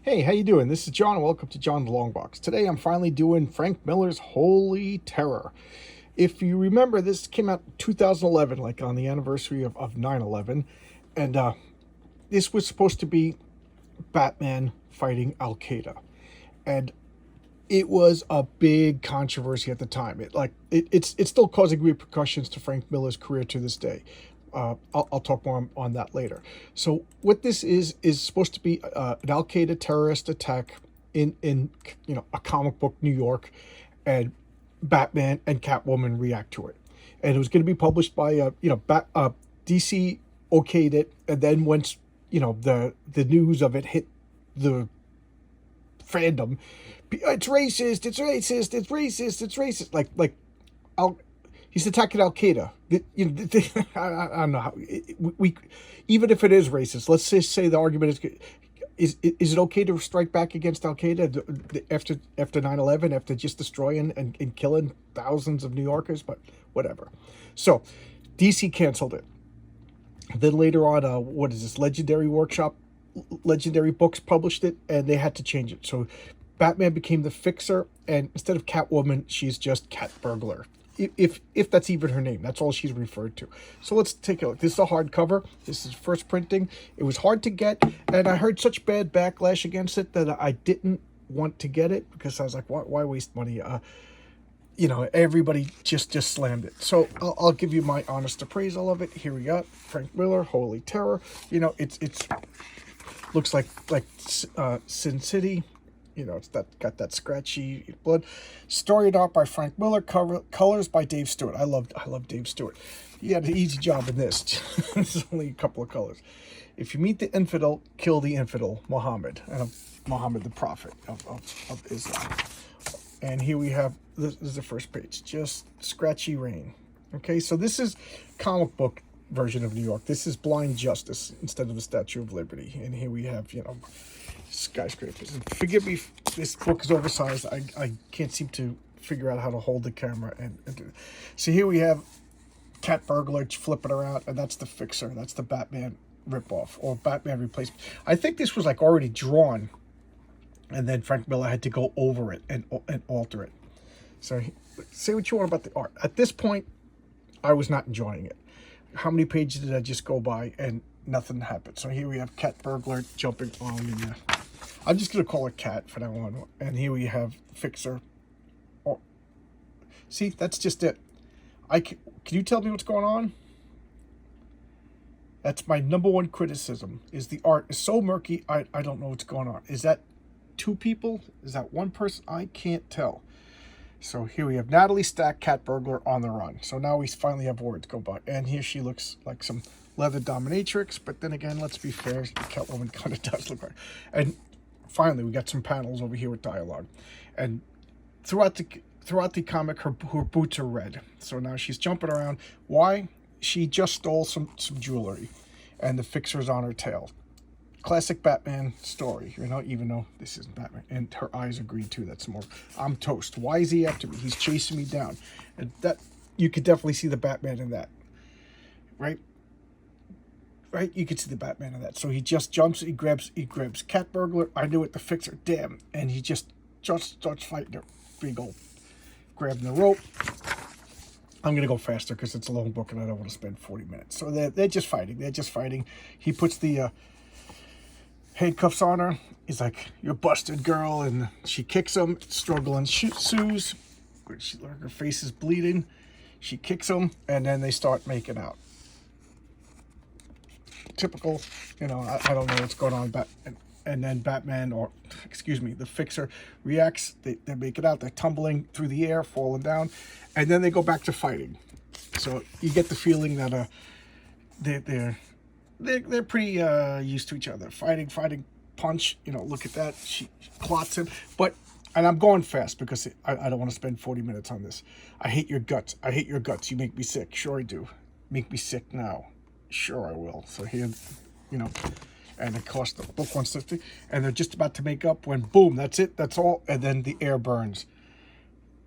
Hey, how you doing? This is John. Welcome to John the Long Box. Today I'm finally doing Frank Miller's Holy Terror. If you remember, this came out in 2011, like on the anniversary of 9/11, and this was supposed to be Batman fighting Al Qaeda, and it was a big controversy at the time. It's still causing repercussions to Frank Miller's career to this day. I'll talk more on that later. So what this is supposed to be an Al Qaeda terrorist attack in a comic book New York, and Batman and Catwoman react to it, and it was going to be published by DC okayed it, and then once the news of it hit the fandom, it's racist, it's racist, it's racist, it's racist. He's attacking Al Qaeda. I don't know how we even if it is racist. Let's just say the argument is it okay to strike back against Al Qaeda after 9/11, after just destroying and killing thousands of New Yorkers? But whatever. So DC canceled it. Then later on, what is this? Legendary Books published it, and they had to change it. So Batman became the Fixer, and instead of Catwoman, she's just Cat Burglar. If that's even her name, that's all she's referred to. So let's take a look. This is a hardcover. This is first printing. It was hard to get, and I heard such bad backlash against it that I didn't want to get it, because I was like, why waste money? Everybody just slammed it. So I'll give you my honest appraisal of it. Here we got Frank Miller, Holy Terror. It's looks like Sin City. It's got that scratchy blood. Story and art by Frank Miller. Colors by Dave Stewart. I love Dave Stewart. He had an easy job in this. There's only a couple of colors. If you meet the infidel, kill the infidel. Muhammad, and Muhammad the prophet of Islam. And here we have, this is the first page, just scratchy rain. Okay, so this is comic book version of New York. This is Blind Justice instead of the Statue of Liberty. And here we have, skyscrapers. And forgive me, this book is oversized. I can't seem to figure out how to hold the camera and do it. So here we have Cat Burglar flipping around, and that's the Fixer. That's the Batman ripoff, or Batman replacement. I think this was already drawn, and then Frank Miller had to go over it and alter it. So say what you want about the art. At this point, I was not enjoying it. How many pages did I just go by and nothing happened? So here we have Cat Burglar jumping on the... I'm just going to call it Cat for now on. And here we have Fixer. Oh, see, that's just it. Can you tell me what's going on? That's my number one criticism, is the art is so murky, I don't know what's going on. Is that two people? Is that one person? I can't tell. So here we have Natalie Stack, Cat Burglar, on the run. So now we finally have words go by. And here she looks like some leather dominatrix, but then again, let's be fair, Catwoman kind of does look like. And finally, we got some panels over here with dialogue. And throughout the comic, her boots are red. So now she's jumping around. Why? She just stole some jewelry, and the Fixer's on her tail. Classic Batman story, even though this isn't Batman. And her eyes are green too. That's more, I'm toast. Why is he after me? He's chasing me down. And that, you could definitely see the Batman in that. Right? You could see the Batman in that. So he just jumps, he grabs Cat Burglar. I knew it, the Fixer. Damn. And he just starts fighting her. Big old grabbing the rope. I'm going to go faster because it's a long book and I don't want to spend 40 minutes. So they're just fighting. He puts the handcuffs on her. He's like, "You're busted, girl." And she kicks him, struggling, ensues. Her face is bleeding. She kicks him, and then they start making out. Typical, I don't know what's going on. And then Batman, the Fixer, reacts. They make it out. They're tumbling through the air, falling down. And then they go back to fighting. So you get the feeling that they're pretty used to each other. Fighting, punch. Look at that. She clots him. And I'm going fast because I don't want to spend 40 minutes on this. I hate your guts. You make me sick. Sure I do. Make me sick now. Sure I will. So here, and it cost the book $150, and they're just about to make up when boom, that's it. That's all. And then the air burns.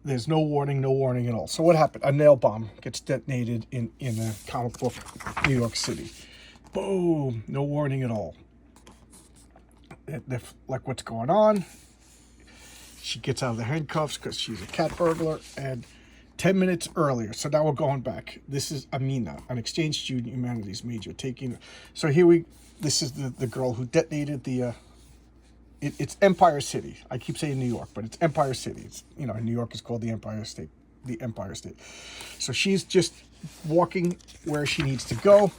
There's no warning at all. So what happened? A nail bomb gets detonated in a comic book New York City. Boom, no warning at all. they're like, what's going on? She gets out of the handcuffs because she's a cat burglar. And 10 minutes earlier, so now we're going back. This is Amina, an exchange student, humanities major, so this is the girl who detonated the, it's Empire City. I keep saying New York, but it's Empire City. It's, New York is called the Empire State. So she's just walking where she needs to go.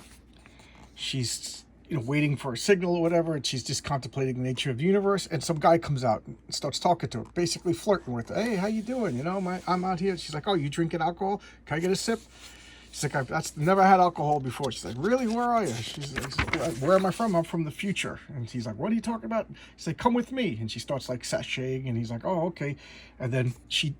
She's waiting for a signal or whatever, and she's just contemplating the nature of the universe. And some guy comes out and starts talking to her, basically flirting with her. Hey, how you doing? I'm out here. She's like, oh, you drinking alcohol? Can I get a sip? She's like, I've never had alcohol before. She's like, really? Where are you? She's like, where am I from? I'm from the future. And he's like, what are you talking about? She's like, come with me. And she starts like sashaying, and he's like, oh, okay. And then she's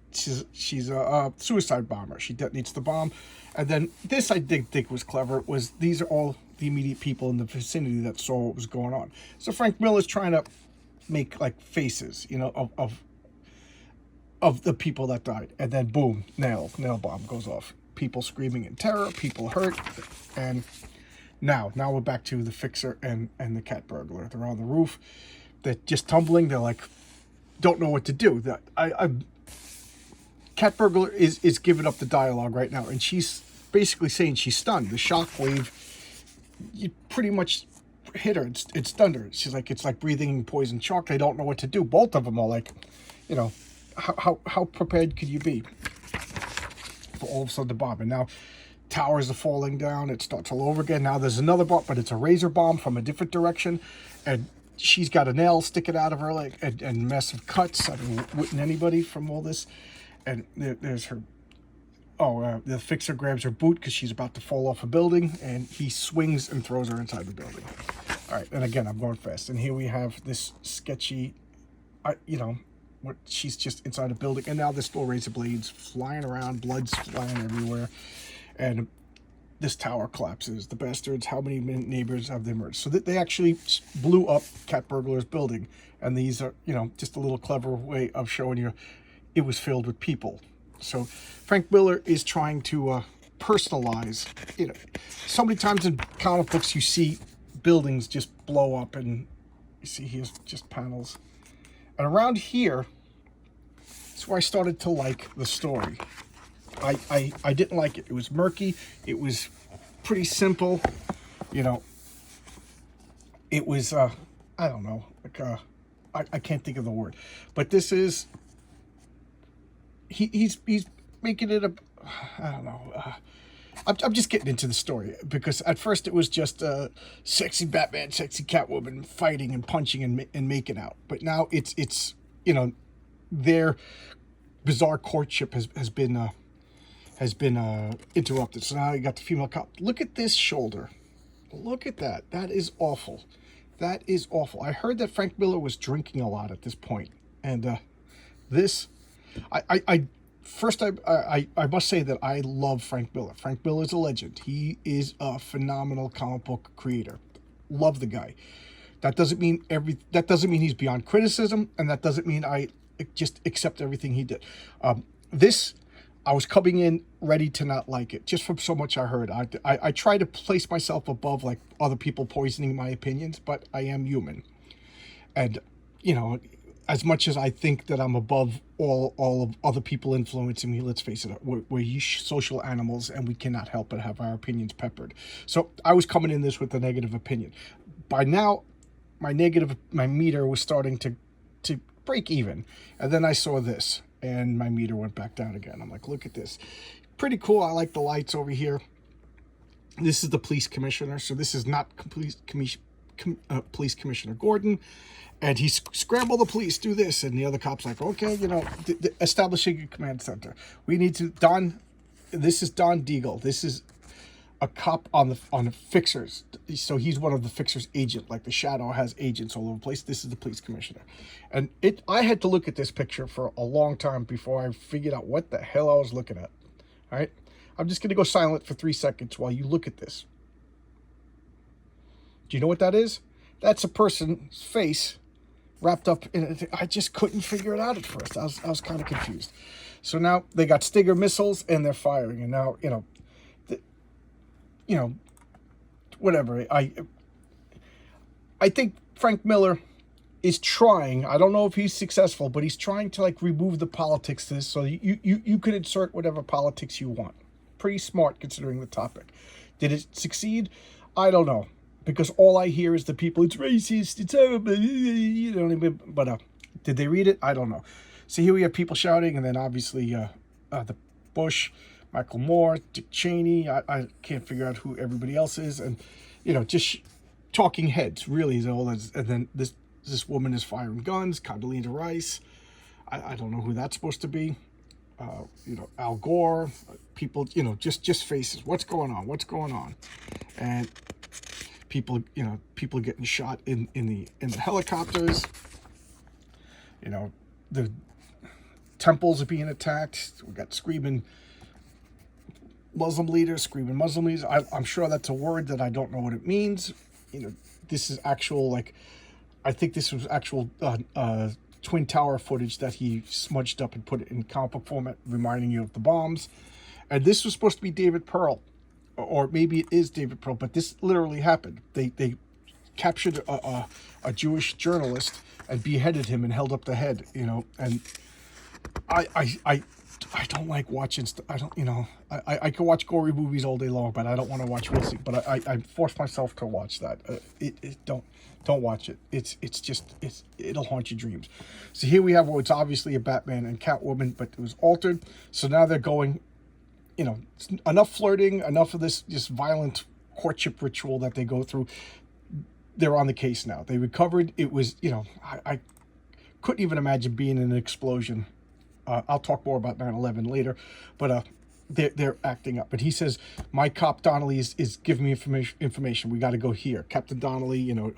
a suicide bomber. She detonates the bomb. And then this I did think was clever, was these are all the immediate people in the vicinity that saw what was going on. So Frank Miller's trying to make like faces, of the people that died. And then boom, nail bomb goes off. People screaming in terror, people hurt. And now we're back to the fixer and the cat burglar. They're on the roof. They're just tumbling. They're like, don't know what to do. Cat burglar is giving up the dialogue right now. And she's basically saying she's stunned. The shock wave, you pretty much hit her. It stunned her. She's like, it's like breathing poison chalk. They don't know what to do. Both of them are like, how prepared could you be for all of a sudden the bomb? And now towers are falling down. It starts all over again. Now there's another bomb, but it's a razor bomb from a different direction. And she's got a nail sticking out of her leg and massive cuts. I mean, wouldn't anybody from all this? And there's her. The fixer grabs her boot because she's about to fall off a building, and he swings and throws her inside the building. All right, and again, I'm going fast. And here we have this sketchy, what she's just inside a building, and now there's still razor blades flying around, blood's flying everywhere, and this tower collapses. The bastards, how many neighbors have they murdered? So that they actually blew up cat burglar's building, and these are, just a little clever way of showing you it was filled with people. So Frank Miller is trying to personalize. So many times in comic books you see buildings just blow up, and you see here's just panels. And around here, that's where I started to like the story. I didn't like it. It was murky. It was pretty simple. It was, I don't know, like, I can't think of the word. But this is, he's making it I don't know. I'm just getting into the story, because at first it was just sexy Batman, sexy Catwoman fighting and punching and making out. But now it's their bizarre courtship has been interrupted. So now you got the female cop. Look at this shoulder. Look at that. That is awful. That is awful. I heard that Frank Miller was drinking a lot at this point, and this, I must say that I love Frank Miller. Frank Miller is a legend. He is a phenomenal comic book creator. Love the guy. That doesn't mean he's beyond criticism, and that doesn't mean I just accept everything he did. I was coming in ready to not like it, just from so much I heard. I try to place myself above like other people poisoning my opinions, but I am human. And, as much as I think that I'm above all of other people influencing me, let's face it, we're social animals, and we cannot help but have our opinions peppered. So I was coming in this with a negative opinion. By now, my meter was starting to break even. And then I saw this, and my meter went back down again. I'm like, look at this. Pretty cool. I like the lights over here. This is the police commissioner. So this is not police Commissioner Gordon. And he scrambled the police, do this. And the other cop's like, okay, establishing a command center. We need to, this is Don Deagle. This is a cop on the fixers. So he's one of the fixers' agent. Like the Shadow has agents all over the place. This is the police commissioner. And I had to look at this picture for a long time before I figured out what the hell I was looking at. All right. I'm just going to go silent for 3 seconds while you look at this. Do you know what that is? That's a person's face wrapped up in it. I just couldn't figure it out at first. I was kind of confused. So now they got Stinger missiles and they're firing. And now, whatever. I think Frank Miller is trying, I don't know if he's successful, but he's trying to like remove the politics to this, so you could insert whatever politics you want. Pretty smart considering the topic. Did it succeed? I don't know, because all I hear is the people, it's racist, it's horrible, you know, but did they read it? I don't know. So here we have people shouting, and then obviously the Bush, Michael Moore, Dick Cheney, I can't figure out who everybody else is, and you know, just talking heads really is all that's, and then this woman is firing guns, Condoleezza Rice. I don't know who that's supposed to be. You know, Al Gore, people, you know, just faces. What's going on? What's going on? And people, you know, people getting shot in the helicopters. You know, the temples are being attacked. We got screaming Muslim leaders, screaming Muslim leaders. I'm sure that's a word that I don't know what it means. You know, this is actual, like, I think this was actual Twin Tower footage that he smudged up and put it in comic book format, reminding you of the bombs. And this was supposed to be David Pearl, or maybe it is David Pearl, but this literally happened. They captured a Jewish journalist and beheaded him and held up the head, you know. And I don't like watching I don't, you know, I can watch gory movies all day long, but I don't want to watch Wilson. But I force myself to watch that. Don't watch it. It'll haunt your dreams. So here we have what's obviously a Batman and Catwoman, but it was altered. So now they're going, you know, enough flirting, enough of this just violent courtship ritual that they go through. They're on the case now. They recovered. It was, you know, I couldn't even imagine being in an explosion. I'll talk more about 9/11 later, but they're acting up. But he says, my cop Donnelly is giving me information. We got to go here. Captain Donnelly, you know,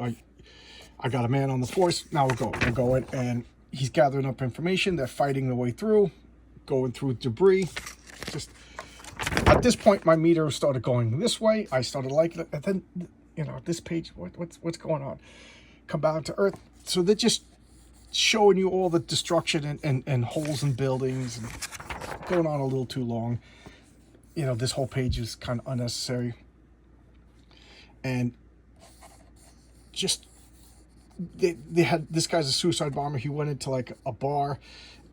I got a man on the force. Now we're going. And he's gathering up information. They're fighting their way through, going through debris. Just at this point, my meter started going this way. I started liking it. And then, you know, this page, what's going on? Come back to Earth. So they're just showing you all the destruction and holes in buildings, and going on a little too long. You know, this whole page is kind of unnecessary. And just, they had, this guy's a suicide bomber. He went into like a bar,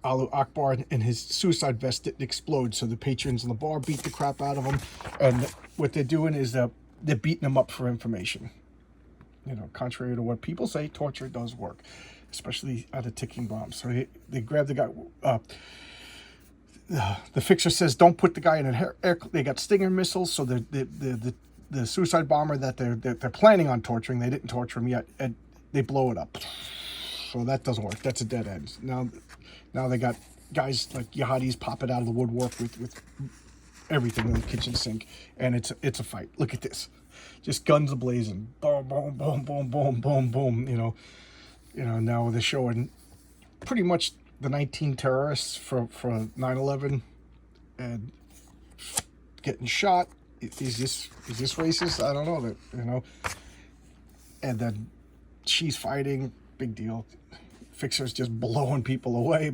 Alu Akbar, and his suicide vest didn't explode. So the patrons in the bar beat the crap out of him. And what they're doing is they're beating him up for information. You know, contrary to what people say, torture does work, especially at a ticking bomb. So they grab the guy. The fixer says, don't put the guy in an air. They got Stinger missiles, so the suicide bomber that they're planning on torturing, they didn't torture him yet, and they blow it up. So that doesn't work. That's a dead end. Now they got guys like jihadis popping out of the woodwork with everything in the kitchen sink, and it's a fight. Look at this, just guns ablazing, boom, boom, boom, boom, boom, boom, boom. You know. Now they're showing pretty much the 19 terrorists for 9/11 and getting shot. Is this racist? I don't know. That, you know. And then she's fighting. Big deal. Fixer's just blowing people away.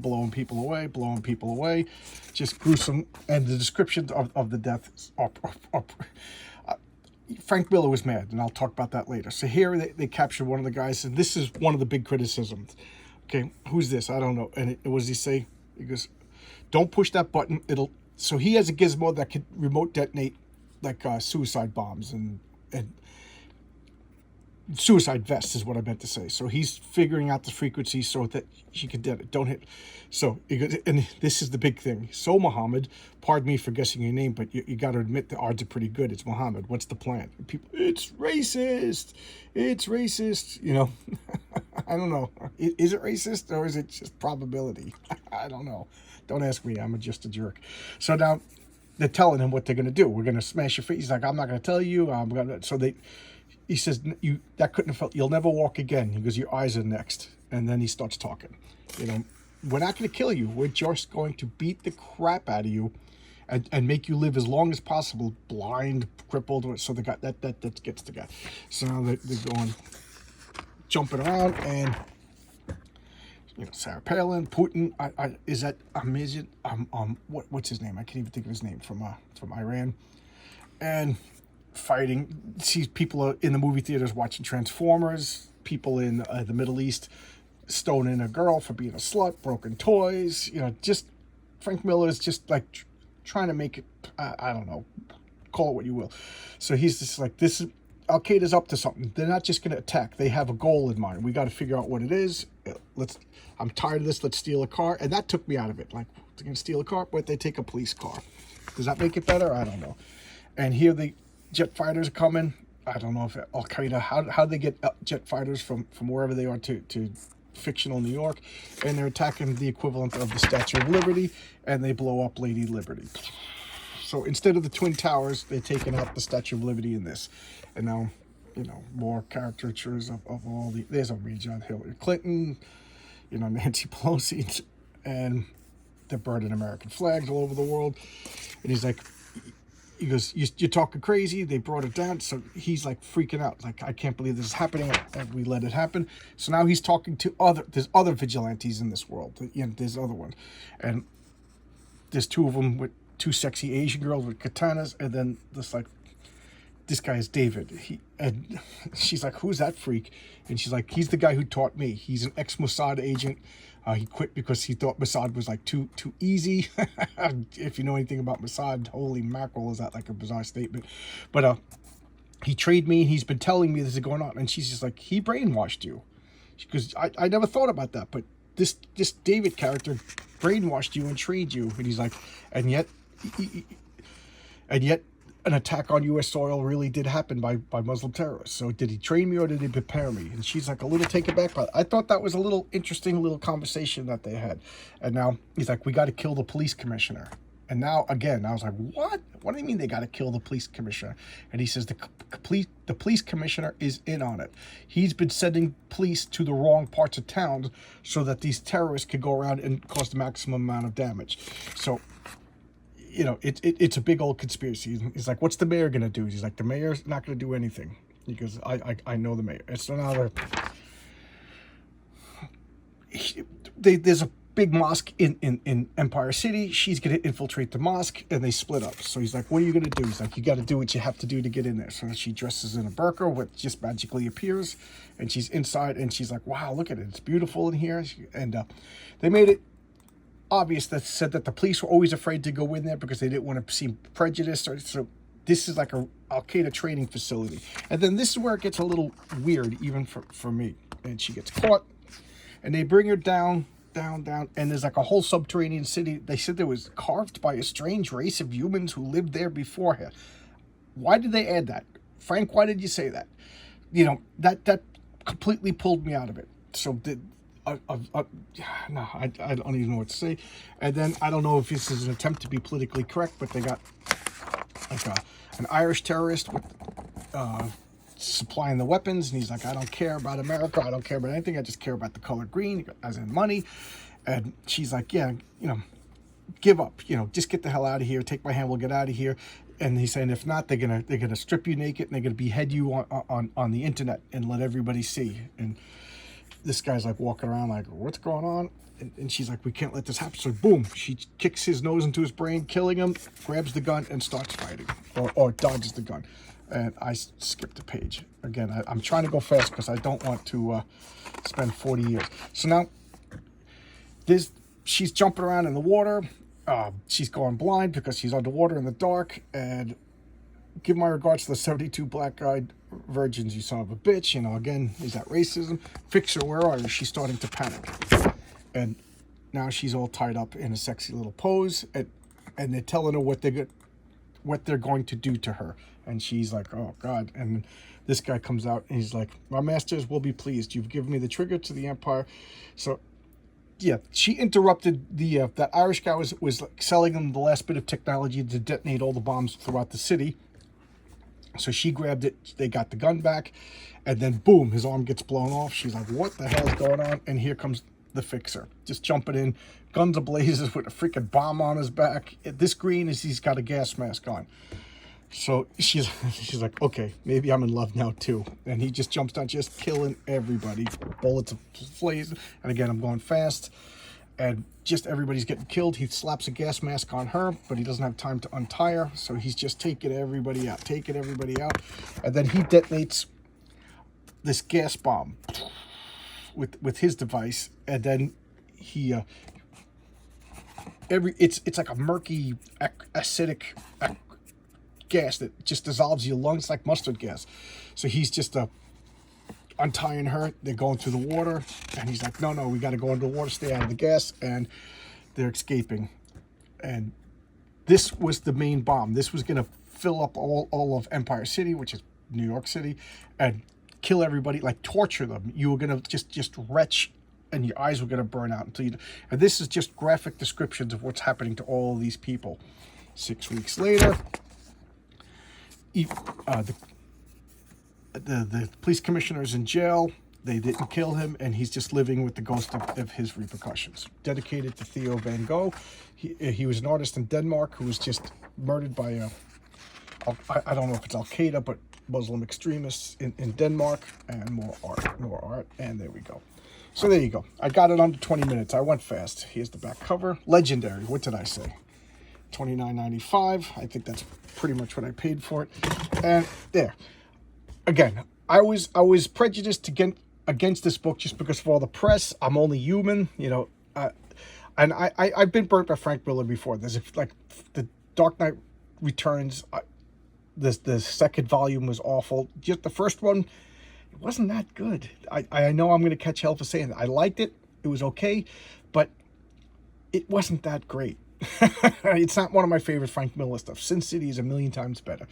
Just gruesome. And the description of the deaths are Frank Miller was mad, and I'll talk about that later. So here they captured one of the guys, and this is one of the big criticisms. Okay, who's this? I don't know. And what does he say? He goes, don't push that button. So he has a gizmo that could remote detonate like suicide bombs and suicide vests is what I meant to say. So he's figuring out the frequency so that she can don't hit. So he goes, and this is the big thing. So Muhammad, pardon me for guessing your name, but you got to admit the odds are pretty good. It's Muhammad. What's the plan? And people, it's racist. You know, I don't know. Is it racist or is it just probability? I don't know. Don't ask me. I'm just a jerk. So now they're telling him what they're going to do. We're going to smash your face. He's like, I'm not going to tell you. He says, that couldn't have felt, you'll never walk again. He goes, your eyes are next. And then he starts talking. You know, we're not going to kill you. We're just going to beat the crap out of you and make you live as long as possible, blind, crippled. So they got that gets the guy. So now they're going, jumping around, and, you know, Sarah Palin, Putin, is that amazing? What's his name? I can't even think of his name, from Iran. And fighting, see people in the movie theaters watching Transformers, people in the Middle East stoning a girl for being a slut, broken toys. Just Frank Miller is just like trying to make it. I don't know, call it what you will. So he's just like, this is Al Qaeda's up to something. They're not just going to attack. They have a goal in mind. We got to figure out what it is. I'm tired of this. Let's steal a car. And that took me out of it. Like, they're going to steal a car, but they take a police car. Does that make it better? I don't know. And here the jet fighters are coming. I don't know if Al Qaeda, how they get jet fighters from wherever they are to fictional New York, and they're attacking the equivalent of the Statue of Liberty, and they blow up Lady Liberty. So instead of the Twin Towers, they're taking out the Statue of Liberty in this. And now, more caricatures of all the, there's a reach on Hillary Clinton, Nancy Pelosi, and they're burning American flags all over the world. And he's like, he goes, you're talking crazy. They brought it down. So he's like freaking out. Like, I can't believe this is happening. And we let it happen. So now he's talking to there's other vigilantes in this world. There's other ones. And there's two of them with two sexy Asian girls with katanas. And then this guy is David. And she's like, who's that freak? And she's like, he's the guy who taught me. He's an ex-Mossad agent. He quit because he thought Mossad was like too easy. If you know anything about Mossad, holy mackerel, is that like a bizarre statement? But he trained me. He's been telling me this is going on. And she's just like, he brainwashed you. Because I never thought about that. But this David character brainwashed you and trained you. And he's like, and yet an attack on U.S. soil really did happen by Muslim terrorists. So did he train me or did he prepare me? And she's like a little taken back by it. I thought that was a little interesting little conversation that they had. And now he's like, we got to kill the police commissioner. And now, again, I was like, what? What do you mean they got to kill the police commissioner? And he says the police commissioner is in on it. He's been sending police to the wrong parts of town so that these terrorists could go around and cause the maximum amount of damage. So, it's a big old conspiracy. He's like, what's the mayor going to do? He's like, the mayor's not going to do anything. He goes, I know the mayor. It's another... There's a big mosque in Empire City. She's going to infiltrate the mosque, and they split up. So he's like, what are you going to do? He's like, you got to do what you have to do to get in there. So she dresses in a burqa, which just magically appears, and she's inside, and she's like, wow, look at it. It's beautiful in here. And they made it obvious that said that the police were always afraid to go in there because they didn't want to seem prejudiced. So this is like a Al Qaeda training facility. And then this is where it gets a little weird, even for me. And she gets caught, and they bring her down, and there's like a whole subterranean city. They said it was carved by a strange race of humans who lived there before her. Why did they add that? Frank, why did you say that? That completely pulled me out of it. So no, I don't even know what to say. And then I don't know if this is an attempt to be politically correct, but they got like an Irish terrorist with supplying the weapons, and he's like, I don't care about America, I don't care about anything, I just care about the color green, as in money. And she's like, yeah, give up, just get the hell out of here, take my hand, we'll get out of here. And he's saying, if not, they're gonna strip you naked and they're gonna behead you on the internet and let everybody see. And this guy's like walking around like, what's going on? And she's like, we can't let this happen. So boom, she kicks his nose into his brain, killing him, grabs the gun and starts fighting, or dodges the gun. And I skipped a page. Again, I'm trying to go fast because I don't want to spend 40 years. So now she's jumping around in the water. She's going blind because she's underwater in the dark. And give my regards to the 72 black-eyed virgins, you son of a bitch. Again, is that racism? Fix her, where are you? She's starting to panic. And now she's all tied up in a sexy little pose. And they're telling her what they're going to do to her. And she's like, oh, God. And this guy comes out and he's like, my masters will be pleased. You've given me the trigger to the empire. So, yeah, she interrupted that Irish guy was like selling them the last bit of technology to detonate all the bombs throughout the city. So she grabbed it. They got the gun back. And then, boom, his arm gets blown off. She's like, what the hell is going on? And here comes the fixer, just jumping in, guns ablazes with a freaking bomb on his back. This green is he's got a gas mask on. So she's like, okay, maybe I'm in love now too. And he just jumps down, just killing everybody. Bullets are blazing. And again, I'm going fast. And just everybody's getting killed. He slaps a gas mask on her, but he doesn't have time to untie her. So he's just taking everybody out. And then he detonates this gas bomb. with his device, and then he it's like a murky acidic gas that just dissolves your lungs like mustard gas. So he's just untying her. They're going through the water, and he's like, no, we got to go into the water, stay out of the gas, and they're escaping. And this was the main bomb. This was going to fill up all of Empire City, which is New York City, and kill everybody, like torture them. You were going to just retch, and your eyes were going to burn out until you. And this is just graphic descriptions of what's happening to all these people. 6 weeks later, the police commissioner's in jail. They didn't kill him, and he's just living with the ghost of his repercussions. Dedicated to Theo Van Gogh. He was an artist in Denmark who was just murdered by I don't know if it's Al-Qaeda, but Muslim extremists in Denmark. And more art, and there we go. So there you go. I got it under 20 minutes. I went fast. Here's the back cover. Legendary. What did I say? $29.95. I think that's pretty much what I paid for it. And there. Again, I was prejudiced against this book just because of all the press. I'm only human, you know. And I've been burnt by Frank Miller before. There's like the Dark Knight Returns. The second volume was awful. Just the first one, it wasn't that good. I know I'm going to catch hell for saying that. I liked it. It was okay, but it wasn't that great. It's not one of my favorite Frank Miller stuff. Sin City is a million times better.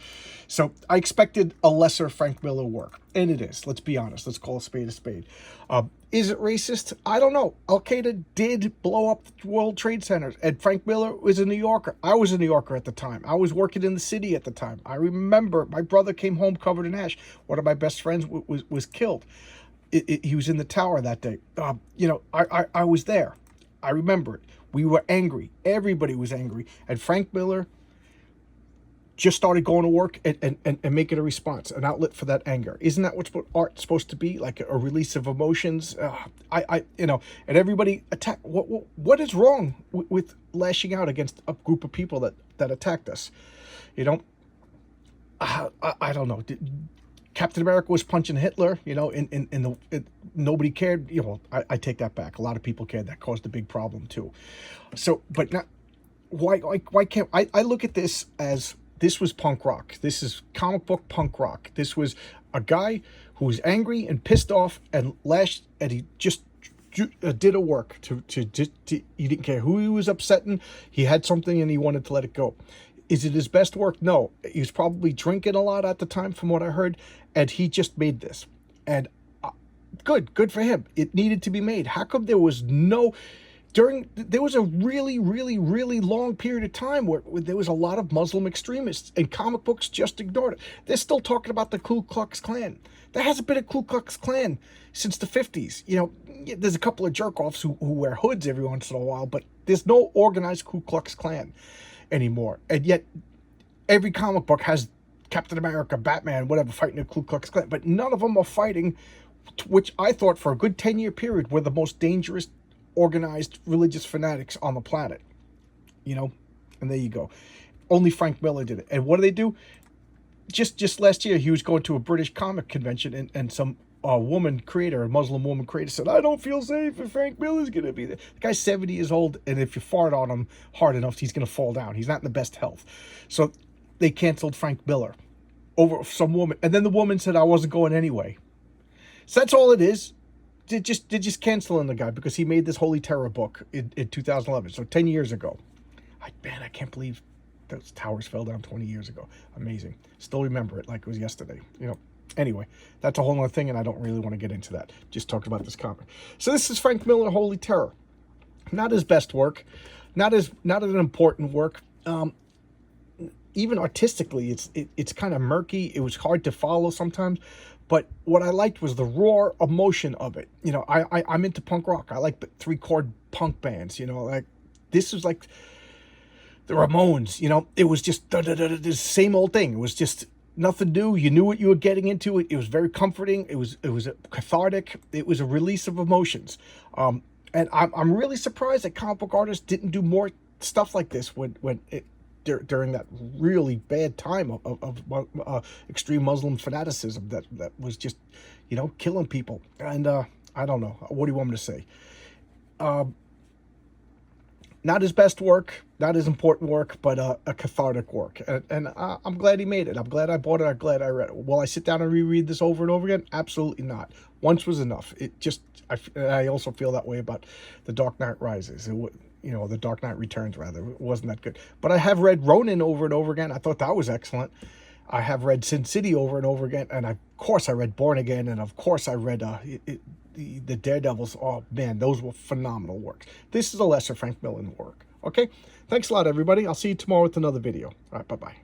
So I expected a lesser Frank Miller work, and it is. Let's be honest. Let's call a spade a spade. Is it racist? I don't know. Al-Qaeda did blow up the World Trade Centers, and Frank Miller was a New Yorker. I was a New Yorker at the time. I was working in the city at the time. I remember my brother came home covered in ash. One of my best friends was killed. He was in the tower that day. You know, I was there. I remember it. We were angry. Everybody was angry. And Frank Miller just started going to work and making a response, an outlet for that anger. Isn't that what art's supposed to be? Like a release of emotions? You know, and everybody attack. What is wrong with lashing out against a group of people that attacked us? You know, I don't know. Captain America was punching Hitler, you know, nobody cared. You know, I take that back. A lot of people cared. That caused a big problem too. So, but not, why can't, I look at this as, this was punk rock. This is comic book punk rock. This was a guy who was angry and pissed off and lashed, and he just did a work he didn't care who he was upsetting. He had something and he wanted to let it go. Is it his best work? No. He was probably drinking a lot at the time, from what I heard, and he just made this. And good for him. It needed to be made. How come there was there was a really, really, really long period of time where there was a lot of Muslim extremists, and comic books just ignored it. They're still talking about the Ku Klux Klan. There hasn't been a Ku Klux Klan since the 50s. You know, there's a couple of jerk-offs who wear hoods every once in a while, but there's no organized Ku Klux Klan anymore. And yet every comic book has Captain America, Batman, whatever, fighting the Ku Klux Klan, but none of them are fighting, which I thought for a good 10-year period were the most dangerous organized religious fanatics on the planet. You know, and there you go. Only Frank Miller did it. And what do they do? Just last year, he was going to a British comic convention, and some woman creator, a Muslim woman creator, said, I don't feel safe if Frank Miller's going to be there. The guy's 70 years old, and if you fart on him hard enough, he's going to fall down. He's not in the best health. So they canceled Frank Miller over some woman. And then the woman said, I wasn't going anyway. So that's all it is. They're just canceling the guy because he made this Holy Terror book in 2011. So 10 years ago. I can't believe those towers fell down 20 years ago. Amazing. Still remember it like it was yesterday. You know. Anyway, that's a whole other thing, and I don't really want to get into that. Just talked about this comic. So this is Frank Miller, Holy Terror. Not his best work. Not an important work. Even artistically, it's kind of murky. It was hard to follow sometimes. But what I liked was the raw emotion of it. You know, I'm into punk rock. I like 3-chord punk bands. You know, like this was like the Ramones. You know, it was just the same old thing. It was just nothing new. You knew what you were getting into. It was very comforting. It was cathartic. It was a release of emotions. And I'm really surprised that comic book artists didn't do more stuff like this during that really bad time of extreme Muslim fanaticism that was just, you know, killing people. And I don't know. What do you want me to say? Not his best work, not his important work, but a cathartic work. And I'm glad he made it. I'm glad I bought it. I'm glad I read it. Will I sit down and reread this over and over again? Absolutely not. Once was enough. It just, I also feel that way about The Dark Knight Rises. The Dark Knight Returns, rather. It wasn't that good. But I have read Ronin over and over again. I thought that was excellent. I have read Sin City over and over again. And of course I read Born Again. And of course I read the Daredevils. Oh man, those were phenomenal works. This is a lesser Frank Miller work. Okay, thanks a lot, everybody. I'll see you tomorrow with another video. All right, bye-bye.